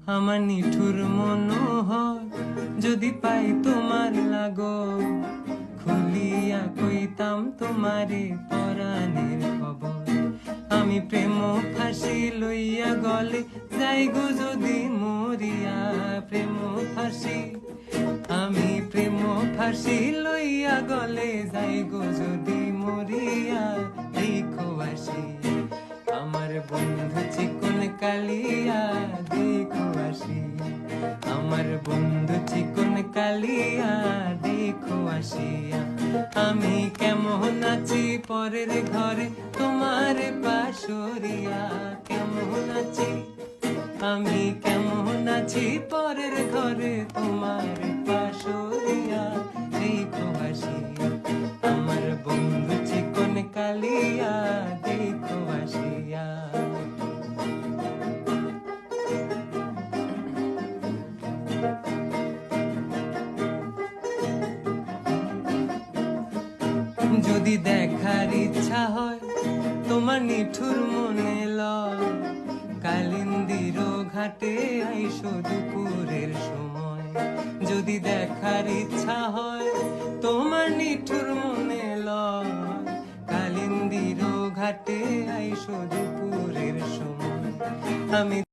আমার নিঠুর মনোহর যদি পাই তোমার লাগো, খুলিয়া কইতাম তোমারে পরাণের খবর। আমি প্রেম ফাঁসি লইয়া গলে যাই গো যদি মরিয়া, প্রেম ফাঁসি আমি প্রেম ফাঁসি লইয়া গলে যাই গো যদি মরিয়া। দেখো আসি আমার বন্ধু চিকন কালিয়া, দেখো আসি আমার বন্ধু চিকন কালিয়া, দেখো আসিয়া। আমি কেমন আছি পরের ঘরে তোমার পাশরিয়া, কেমন আছি আমি কেমন আছি পরের ঘরে তোমার পাশরিয়া। দেখো আসিয়া আমার বন্ধু চিকন কালিয়া, দেখো আসিয়া। যদি দেখার ইচ্ছা হয় তোমার নিঠুর মনে লয়, কালিন্দির ঘাটে আইসো দুপুরের সময়। যদি দেখার ইচ্ছা হয় তোমার নিঠুর মনে লয়, কালিন্দির ঘাটে আইসো দুপুরের সময়। আমি